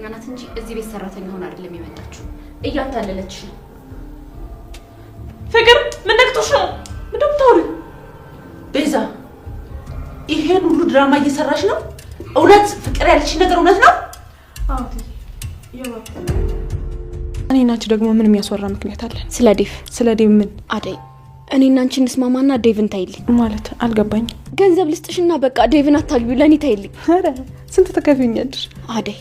ፍቅረኛ ናት እንጂ እዚህ ቤት ሰራተኛ ሆና አይደለም የመጣችው። እያታለለች ነው። ፍቅር ምን ነክቶሽ ነው? ምን ደምታውሪ? ቤዛ ይሄን ሁሉ ድራማ እየሰራሽ ነው? እውነት ፍቅር ያለች ነገር እውነት ነው? አዎ እኔና አንቺ ደግሞ ምን የሚያስወራ ምክንያት አለን? ስለ ዴቭ ምን? አደይ እኔና አንቺ እንስማማና ዴቭን ታይልኝ ማለት አልገባኝም። ገንዘብ ልስጥሽና በቃ ዴቭን አታግቢው ለኔ ታይልኝ። አረ ስንት ተከፍኛለሽ? አደይ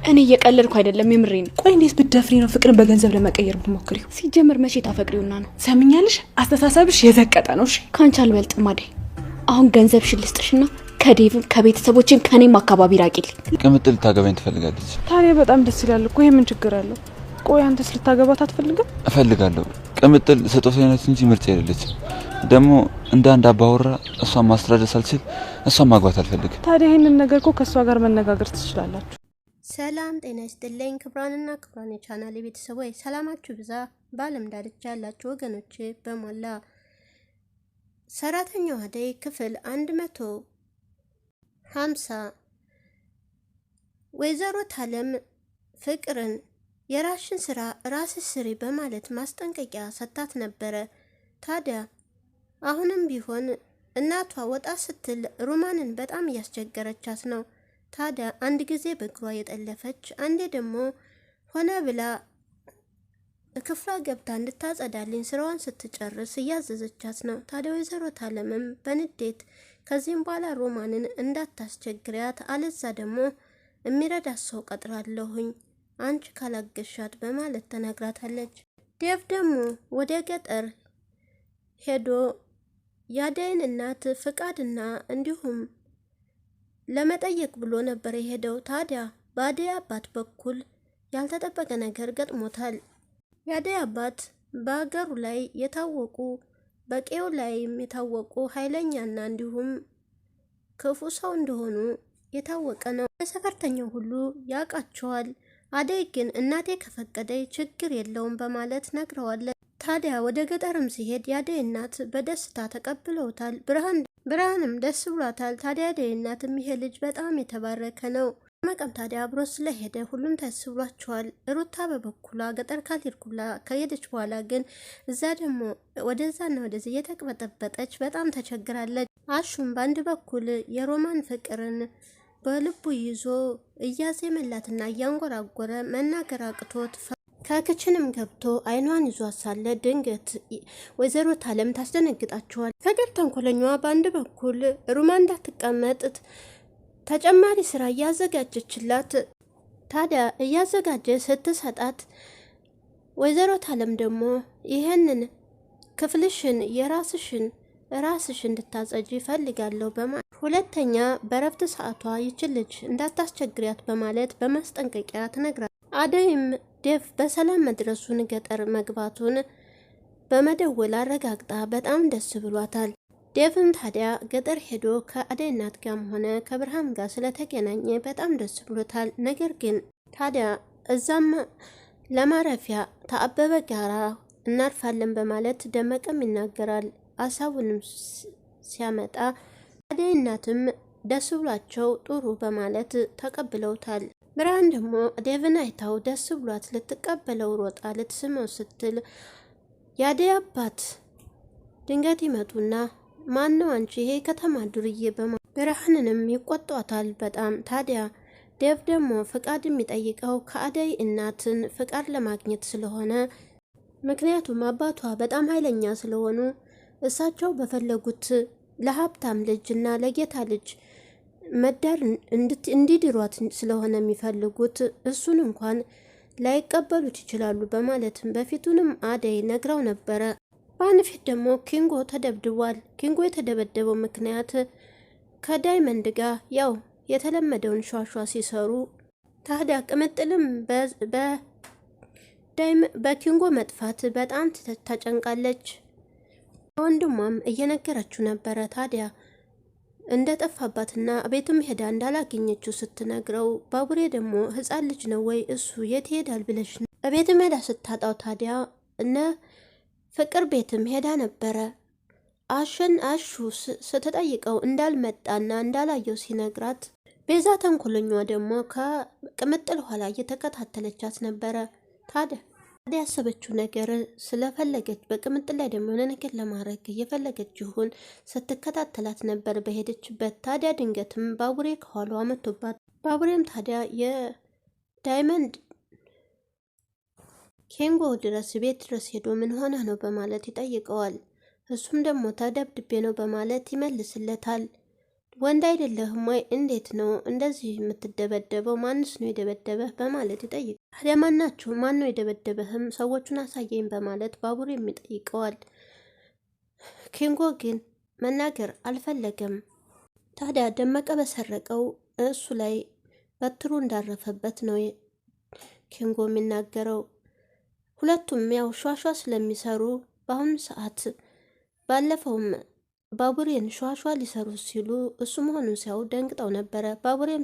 እኔ እየቀለድኩ አይደለም የምሬን። ቆይ እንዴት ብትደፍሪ ነው ፍቅርን በገንዘብ ለመቀየር የምትሞክሪው? ሲጀምር መቼ ታፈቅሪውና ነው? ሰምኛለሽ? አስተሳሰብሽ የዘቀጠ ነው። እሺ ካንቺ አልበልጥም አደይ። አሁን ገንዘብሽን ልስጥሽና ከዴቭም ከቤተሰቦችም ከኔም አካባቢ ራቂልኝ። ቅምጥል ታገባኝ ትፈልጋለች። ታዲያ በጣም ደስ ይላል እኮ። ይሄ ምን ችግር አለው? ቆይ አንተስ ልታገባት አትፈልግም? እፈልጋለሁ። ቅምጥል ስጦታ አይነት እንጂ ምርጫ አይደለችም። ደግሞ እንደ አንድ አባወራ እሷን ማስተዳደር ሳልችል እሷን ማግባት አልፈልግም። ታዲያ ይሄንን ነገር እኮ ከእሷ ጋር መነጋገር ትችላላችሁ። ሰላም ጤና ይስጥልኝ ክብራንና ክብራን የቻናል ቤተሰቦች ሰላማችሁ ብዛ። በዓለም ዳርቻ ያላችሁ ወገኖቼ በሞላ ሰራተኛዋ አደይ ክፍል 150 ወይዘሮ ታለም ፍቅርን የራስሽን ስራ ራስሽ ስሪ በማለት ማስጠንቀቂያ ሰጣት ነበረ። ታዲያ አሁንም ቢሆን እናቷ ወጣ ስትል ሮማንን በጣም እያስቸገረቻት ነው። ታዲያ አንድ ጊዜ በእግሯ የጠለፈች አንዴ ደግሞ ሆነ ብላ ክፍሏ ገብታ እንድታጸዳልኝ ስራዋን ስትጨርስ እያዘዘቻት ነው። ታዲያ ወይዘሮ ታለምም በንዴት ከዚህም በኋላ ሮማንን እንዳታስቸግሪያት አለዛ ደግሞ የሚረዳት ሰው ቀጥራለሁኝ አንቺ ካላገሻት በማለት ተናግራታለች። ዴቭ ደግሞ ወደ ገጠር ሄዶ የአደይን እናት ፍቃድና እንዲሁም ለመጠየቅ ብሎ ነበር የሄደው። ታዲያ በአደይ አባት በኩል ያልተጠበቀ ነገር ገጥሞታል። የአደይ አባት በሀገሩ ላይ የታወቁ በቄው ላይም የታወቁ ኃይለኛና እንዲሁም ክፉ ሰው እንደሆኑ የታወቀ ነው። ሰፈርተኛው ሁሉ ያውቃቸዋል። አደይ ግን እናቴ ከፈቀደኝ ችግር የለውም በማለት ነግረዋለች። ታዲያ ወደ ገጠርም ሲሄድ የአደይ እናት በደስታ ተቀብለውታል። ብርሃንም ደስ ብሏታል። ታዲያ አደይ እናትም ይሄ ልጅ በጣም የተባረከ ነው መቀም ታዲያ አብሮ ስለሄደ ሁሉም ደስ ብሏቸዋል። ሩታ በበኩሏ ገጠር ካልሄድኩላ ከሄደች በኋላ ግን እዛ ደግሞ ወደዛና ወደዚህ እየተቅበጠበጠች በጣም ተቸግራለች። አሹም በአንድ በኩል የሮማን ፍቅርን በልቡ ይዞ እያዜመላትና እያንጎራጎረ መናገር አቅቶት ከክችንም ገብቶ አይኗን ይዞ ሳለ ድንገት ወይዘሮ ታለም ታስደነግጣቸዋል። ፍቅር ተንኮለኛዋ በአንድ በኩል ሮማን እንዳትቀመጥ ተጨማሪ ስራ እያዘጋጀችላት ታዲያ እያዘጋጀ ስትሰጣት ወይዘሮ ታለም ደግሞ ይሄንን ክፍልሽን የራስሽን ራስሽ እንድታጸጂ ፈልጋለሁ በማለት ሁለተኛ በረፍት ሰዓቷ ይችልች እንዳታስቸግሪያት በማለት በማስጠንቀቂያ ትነግራለች። አደይም ዴቭ በሰላም መድረሱን ገጠር መግባቱን በመደወል አረጋግጣ በጣም ደስ ብሏታል። ዴቭም ታዲያ ገጠር ሄዶ ከአደይ እናት ጋርም ሆነ ከብርሃን ጋር ስለተገናኘ በጣም ደስ ብሎታል። ነገር ግን ታዲያ እዛም ለማረፊያ ተአበበ ጋራ እናርፋለን በማለት ደመቀም ይናገራል። ሀሳቡንም ሲያመጣ አደይ እናትም ደስ ብሏቸው ጥሩ በማለት ተቀብለውታል። ብርሃን ደግሞ ዴቭን አይታው ደስ ብሏት ልትቀበለው ሮጣ ልትስመው ስትል የአደይ አባት ድንገት ይመጡና ማነው አንቺ ይሄ ከተማ ዱርዬ ብርሃንንም ይቆጧታል በጣም። ታዲያ ዴቭ ደግሞ ፍቃድ የሚጠይቀው ከአደይ እናትን ፍቃድ ለማግኘት ስለሆነ ምክንያቱም አባቷ በጣም ኃይለኛ ስለሆኑ እሳቸው በፈለጉት ለሀብታም ልጅ እና ለጌታ ልጅ መዳር እንዲድሯት ስለሆነ የሚፈልጉት እሱን እንኳን ላይቀበሉት ይችላሉ በማለትም በፊቱንም አደይ ነግራው ነበረ። በአንፊት ደግሞ ኪንጎ ተደብድቧል። ኪንጎ የተደበደበው ምክንያት ከዳይመንድ ጋር ያው የተለመደውን ሿሿ ሲሰሩ ታዲያ ቅምጥልም በኪንጎ መጥፋት በጣም ተጨንቃለች። ወንድሟም እየነገረችው ነበረ። ታዲያ እንደጠፋባትና ቤትም ሄዳ እንዳላገኘችው ስትነግረው ባቡሬ ደግሞ ህፃን ልጅ ነው ወይ እሱ የት ይሄዳል ብለሽ ነው ቤትም ሄዳ ስታጣው ታዲያ እነ ፍቅር ቤትም ሄዳ ነበረ። አሹ ስትጠይቀው እንዳልመጣና እንዳላየው ሲነግራት ቤዛ ተንኮለኛዋ ደግሞ ከቅምጥል ኋላ እየተከታተለቻት ነበረ። ታዲያ ያሰበችው ነገር ስለፈለገች በቅምጥል ላይ ደግሞ የሆነ ነገር ለማድረግ እየፈለገች ይሁን ስትከታተላት ነበር በሄደችበት። ታዲያ ድንገትም ባቡሬ ከኋላዋ መጥቶባት፣ ባቡሬም ታዲያ የዳይመንድ ኬንጎ ድረስ ቤት ድረስ ሄዶ ምን ሆነ ነው በማለት ይጠይቀዋል። እሱም ደግሞ ተደብድቤ ነው በማለት ይመልስለታል። ወንድ አይደለህም ወይ? እንዴት ነው እንደዚህ የምትደበደበው? ማንስ ነው የደበደበህ? በማለት ይጠይቃል። ታዲያ ማናችሁ? ማን ነው የደበደበህም? ሰዎቹን አሳየኝ በማለት ባቡር የሚጠይቀዋል። ኬንጎ ግን መናገር አልፈለገም። ታዲያ ደመቀ በሰረቀው እሱ ላይ በትሩ እንዳረፈበት ነው ኬንጎ የሚናገረው። ሁለቱም ያው ሿሿ ስለሚሰሩ በአሁኑ ሰዓት ባለፈውም ባቡሬን ሿሿ ሊሰሩ ሲሉ እሱ መሆኑን ሲያው ደንግጠው ነበረ። ባቡሬም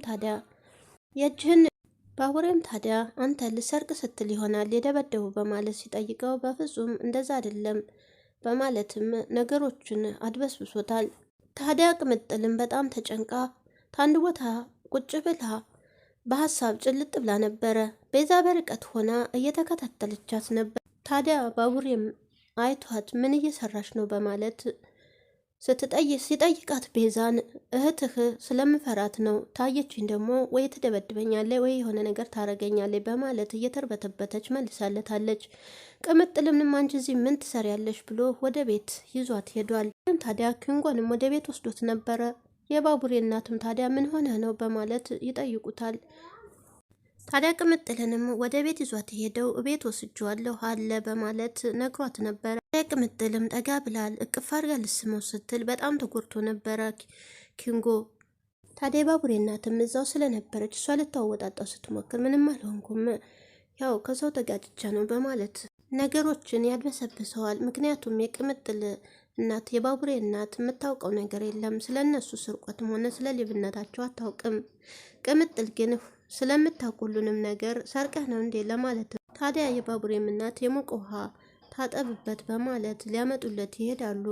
ታዲያ አንተ ልሰርቅ ስትል ይሆናል የደበደቡ በማለት ሲጠይቀው በፍጹም እንደዛ አይደለም በማለትም ነገሮችን አድበስብሶታል። ታዲያ ቅምጥልም በጣም ተጨንቃ ከአንድ ቦታ ቁጭ ብላ በሀሳብ ጭልጥ ብላ ነበረ። ቤዛ በርቀት ሆና እየተከታተለቻት ነበር። ታዲያ ባቡሬም አይቷት ምን እየሰራች ነው በማለት ሲጠይቃት ቤዛን እህትህ ስለምፈራት ነው፣ ታየችኝ ደግሞ ወይ ትደበድበኛለች ወይ የሆነ ነገር ታረገኛለች በማለት እየተርበተበተች መልሳለታለች። ቅምጥልምንም አንቺ እዚህ ምን ትሰሪያለሽ ብሎ ወደ ቤት ይዟት ሄዷል። ታዲያ ኪንጎንም ወደ ቤት ወስዶት ነበረ። የባቡሬ እናትም ታዲያ ምን ሆነ ነው በማለት ይጠይቁታል። ታዲያ ቅምጥልንም ወደ ቤት ይዟት ሄደው ቤት ወስጄዋለሁ አለ በማለት ነግሯት ነበረ። ቅምጥልም ጠጋ ብላል እቅፍ አድርጋ ልስመው ስትል በጣም ተጎድቶ ነበረ ኪንጎ። ታዲያ የባቡሬ እናትም እዛው ስለነበረች እሷ ልታወጣጣው ስትሞክር ምንም አልሆንኩም፣ ያው ከሰው ተጋጭቻ ነው በማለት ነገሮችን ያድበሰብሰዋል። ምክንያቱም የቅምጥል እናት የባቡሬ እናት የምታውቀው ነገር የለም፣ ስለ እነሱ ስርቆትም ሆነ ስለ ሌብነታቸው አታውቅም። ቅምጥል ግን ስለምታውቅ ሁሉንም ነገር ሰርቀህ ነው እንዴ ለማለት ነው። ታዲያ የባቡሬም እናት የሞቀ ውሃ ታጠብበት በማለት ሊያመጡለት ይሄዳሉ።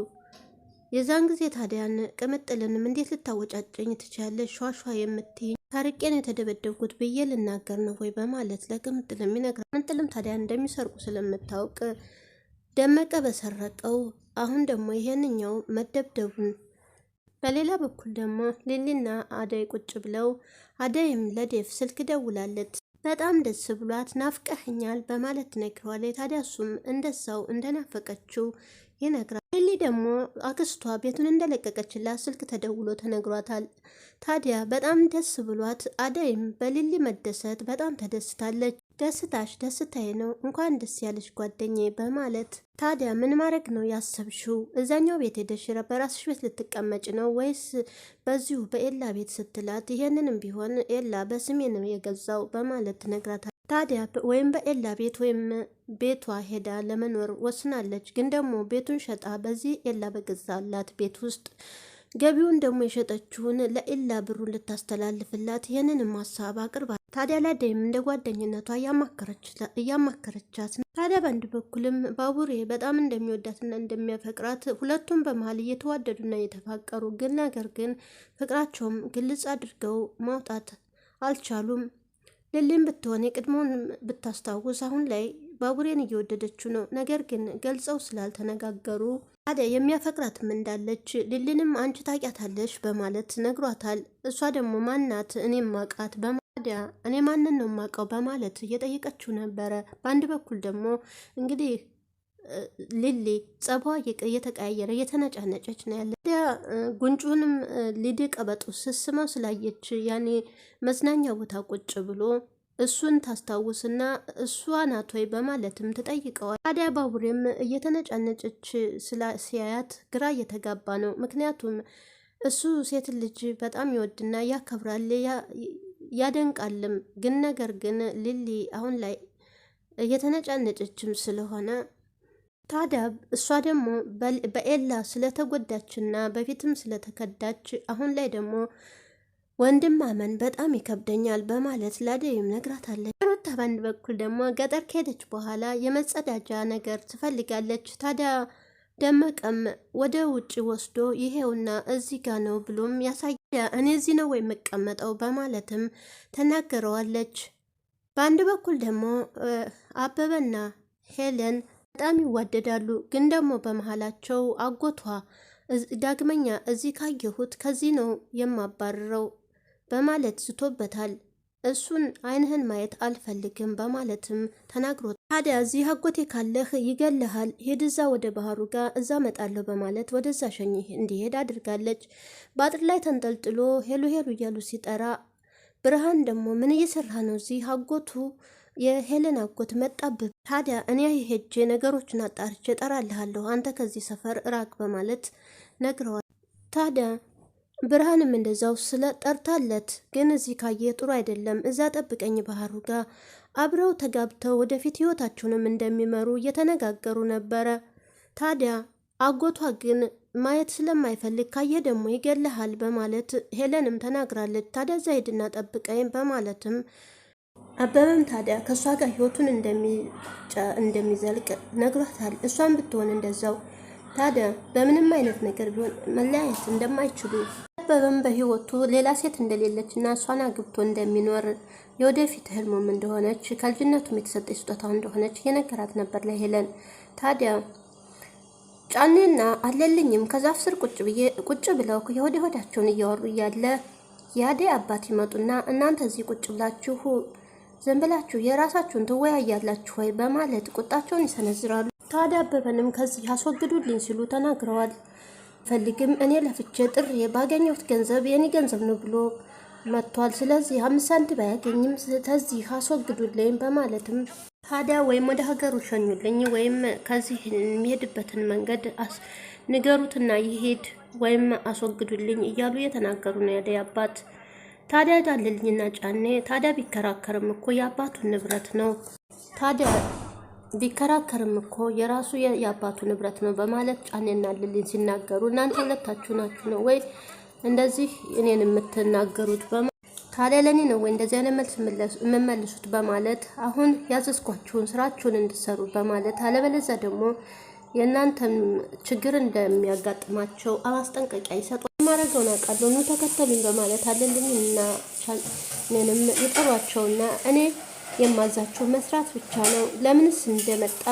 የዛን ጊዜ ታዲያን ቅምጥልንም እንዴት ልታወጫጨኝ ትችያለሽ? ሿሿ የምትይኝ ታርቄን የተደበደብኩት ብዬ ልናገር ነው ወይ በማለት ለቅምጥልም ይነግራል። ቅምጥልም ታዲያ እንደሚሰርቁ ስለምታውቅ ደመቀ በሰረቀው አሁን ደግሞ ይሄንኛው መደብደቡን። በሌላ በኩል ደግሞ ሊሊና አደይ ቁጭ ብለው አደይም ለዴፍ ስልክ ደውላለት በጣም ደስ ብሏት ናፍቀኸኛል በማለት ትነግረዋለች። ታዲያ እሱም እንደዛው እንደናፈቀችው ይነግራል። ሊሊ ደግሞ አክስቷ ቤቱን እንደለቀቀችላት ስልክ ተደውሎ ተነግሯታል። ታዲያ በጣም ደስ ብሏት አደይም በሊሊ መደሰት በጣም ተደስታለች። ደስታሽ ደስታዬ ነው፣ እንኳን ደስ ያለሽ ጓደኛዬ በማለት ታዲያ ምን ማድረግ ነው ያሰብሽው? እዛኛው ቤት ሄደሽ በራስሽ ቤት ልትቀመጭ ነው ወይስ በዚሁ በኤላ ቤት ስትላት፣ ይሄንንም ቢሆን ኤላ በስሜ ነው የገዛው በማለት ትነግራታል። ታዲያ ወይም በኤላ ቤት ወይም ቤቷ ሄዳ ለመኖር ወስናለች። ግን ደግሞ ቤቱን ሸጣ በዚህ ኤላ በገዛላት ቤት ውስጥ ገቢውን ደግሞ የሸጠችውን ለኤላ ብሩን ልታስተላልፍላት ይህንንም ሀሳብ አቅርባ ታዲያ ላደይም እንደ ጓደኝነቷ እያማከረቻት ነው። ታዲያ በአንድ በኩልም ባቡሬ በጣም እንደሚወዳትና እንደሚያፈቅራት ሁለቱም በመሀል እየተዋደዱና እየተፋቀሩ ግን ነገር ግን ፍቅራቸውም ግልጽ አድርገው ማውጣት አልቻሉም። ሊሊም ብትሆን የቅድሞውን ብታስታውስ አሁን ላይ ባቡሬን እየወደደችው ነው። ነገር ግን ገልጸው ስላልተነጋገሩ ታዲያ የሚያፈቅራትም እንዳለች ሊሊንም አንቺ ታውቂያታለሽ በማለት ነግሯታል። እሷ ደግሞ ማናት እኔም ማቃት ታዲያ እኔ ማንን ነው ማቀው በማለት እየጠየቀችው ነበረ። በአንድ በኩል ደግሞ እንግዲህ ሊሊ ጸቧ እየተቀያየረ እየተነጫነጨች ነው ያለ። ታዲያ ጉንጩንም ሊድ ቀበጡ ስስመው ስላየች ያኔ መዝናኛ ቦታ ቁጭ ብሎ እሱን ታስታውስና እሷ ናት ወይ በማለትም ትጠይቀዋል። ታዲያ ባቡሬም እየተነጫነጨች ሲያያት ግራ እየተጋባ ነው። ምክንያቱም እሱ ሴት ልጅ በጣም ይወድና ያከብራል ያደንቃልም። ግን ነገር ግን ሊሊ አሁን ላይ እየተነጫነጨችም ስለሆነ ታዲያ እሷ ደግሞ በኤላ ስለተጎዳችና በፊትም ስለተከዳች አሁን ላይ ደግሞ ወንድም ማመን በጣም ይከብደኛል በማለት ላደይም ነግራታለች። ሩታ በአንድ በኩል ደግሞ ገጠር ከሄደች በኋላ የመጸዳጃ ነገር ትፈልጋለች። ታዲያ ደመቀም ወደ ውጭ ወስዶ ይሄውና እዚህ ጋ ነው ብሎም ያሳይ እኔ እዚህ ነው ወይ የምቀመጠው በማለትም ተናገረዋለች። በአንድ በኩል ደግሞ አበበና ሄለን በጣም ይዋደዳሉ። ግን ደግሞ በመሀላቸው አጎቷ ዳግመኛ እዚህ ካየሁት ከዚህ ነው የማባረረው በማለት ዝቶበታል። እሱን ዓይንህን ማየት አልፈልግም በማለትም ተናግሮት፣ ታዲያ እዚህ አጎቴ ካለህ ይገልሃል፣ ሄድ እዛ ወደ ባህሩ ጋር እዛ መጣለሁ በማለት ወደዛ ሸኝህ እንዲሄድ አድርጋለች። በአጥር ላይ ተንጠልጥሎ ሄሉ ሄሉ እያሉ ሲጠራ ብርሃን ደግሞ ምን እየሰራ ነው እዚህ? አጎቱ የሄለን አጎት መጣብህ። ታዲያ እኔ ሄጄ ነገሮችን አጣርቼ እጠራልሃለሁ፣ አንተ ከዚህ ሰፈር ራቅ በማለት ነግረዋል። ታዲያ ብርሃንም እንደዛው ስለ ጠርታለት፣ ግን እዚህ ካየ ጥሩ አይደለም፣ እዛ ጠብቀኝ ባህሩ ጋር አብረው ተጋብተው ወደፊት ህይወታቸውንም እንደሚመሩ እየተነጋገሩ ነበረ። ታዲያ አጎቷ ግን ማየት ስለማይፈልግ ካየ ደግሞ ይገልሃል በማለት ሄለንም ተናግራለች። ታዲያ እዛ ሂድና ጠብቀኝ በማለትም አበበም ታዲያ ከእሷ ጋር ህይወቱን እንደሚዘልቅ ነግሯታል። እሷን ብትሆን እንደዛው። ታዲያ በምንም አይነት ነገር ቢሆን መለያየት እንደማይችሉ አበበም በህይወቱ ሌላ ሴት እንደሌለች እና እሷን አግብቶ እንደሚኖር የወደፊት ህልሙም እንደሆነች ከልጅነቱም የተሰጠች ስጦታው እንደሆነች እየነገራት ነበር ለሄለን። ታዲያ ጫኔና አለልኝም ከዛፍ ስር ቁጭ ብለው የሆደ ሆዳቸውን እያወሩ እያለ የአደይ አባት ይመጡና እናንተ እዚህ ቁጭ ብላችሁ ዝም ብላችሁ የራሳችሁን ትወያያላችሁ ወይ በማለት ቁጣቸውን ይሰነዝራሉ። ታዲያ አበበንም ከዚህ አስወግዱልኝ ሲሉ ተናግረዋል። ፈልግም እኔ ለፍቼ ጥሬ ባገኘሁት ገንዘብ የኔ ገንዘብ ነው ብሎ መጥቷል። ስለዚህ 5 ሳንቲም ባያገኝም ከዚህ አስወግዱልኝ በማለትም ታዲያ ወይም ወደ ሀገሩ ሸኙልኝ ወይም ከዚህ የሚሄድበትን መንገድ ንገሩትና ይሄድ ወይም አስወግዱልኝ እያሉ እየተናገሩ ነው የአደይ አባት። ታዲያ ዳልልኝና ጫኔ ታዲያ ቢከራከርም እኮ የአባቱን ንብረት ነው፣ ታዲያ ቢከራከርም እኮ የራሱ የአባቱ ንብረት ነው በማለት ጫኔና ልልኝ ሲናገሩ እናንተ ሁለታችሁ ናችሁ ነው ወይ እንደዚህ እኔን የምትናገሩት? ታዲያ ለኔ ነው ወይ እንደዚህ አይነት መልስ የምመልሱት? በማለት አሁን ያዘዝኳችሁን ስራችሁን እንድሰሩ በማለት አለበለዚያ ደግሞ የእናንተም ችግር እንደሚያጋጥማቸው ማስጠንቀቂያ ይሰጡ። ማረገውን አውቃለሁ ኑ ተከተሉኝ በማለት አለልኝና ቻኔንም ይጠሯቸውና እኔ የማዛችሁ መስራት ብቻ ነው፣ ለምንስ እንደመጣ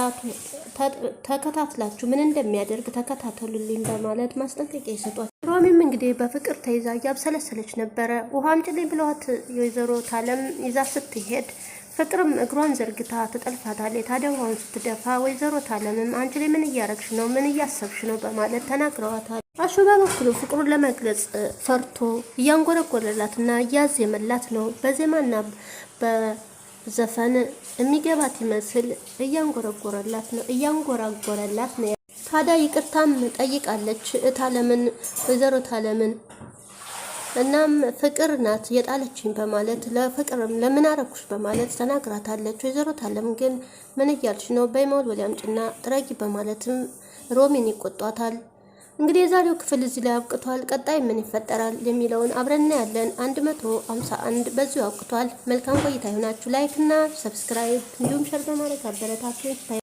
ተከታትላችሁ ምን እንደሚያደርግ ተከታተሉልኝ በማለት ማስጠንቀቂያ ይሰጧል። ሮሚም እንግዲህ በፍቅር ተይዛ እያብሰለሰለች ነበረ። ውሃ አምጪልኝ ብለዋት የወይዘሮ ታለም ይዛ ስትሄድ ፍቅርም እግሯን ዘርግታ ትጠልፋታለች። ታዲያ ውሃውን ስትደፋ ወይዘሮ ታለምም አንቺ ላይ ምን እያረግሽ ነው? ምን እያሰብሽ ነው? በማለት ተናግረዋታል። አሹ በበኩሉ ፍቅሩን ለመግለጽ ፈርቶ እያንጎረጎረላትና እያዜመላት ነው። በዜማና በዘፈን የሚገባት ይመስል እያንጎረጎረላት ነው። ታዲያ ይቅርታም ጠይቃለች ታለምን፣ ወይዘሮ ታለምን። እናም ፍቅር ናት የጣለችኝ በማለት ለፍቅርም ለምን አረኩሽ በማለት ተናግራታለች። ወይዘሮ ታለም ግን ምን እያልሽ ነው? በመወልወያ አምጪና ጥረጊ በማለትም ሮሚን ይቆጧታል። እንግዲህ የዛሬው ክፍል እዚህ ላይ አብቅቷል። ቀጣይ ምን ይፈጠራል የሚለውን አብረን እናያለን። 151 በዚሁ አብቅቷል። መልካም ቆይታ ይሆናችሁ። ላይክ እና ሰብስክራይብ እንዲሁም ሸር በማድረግ አበረታቱ።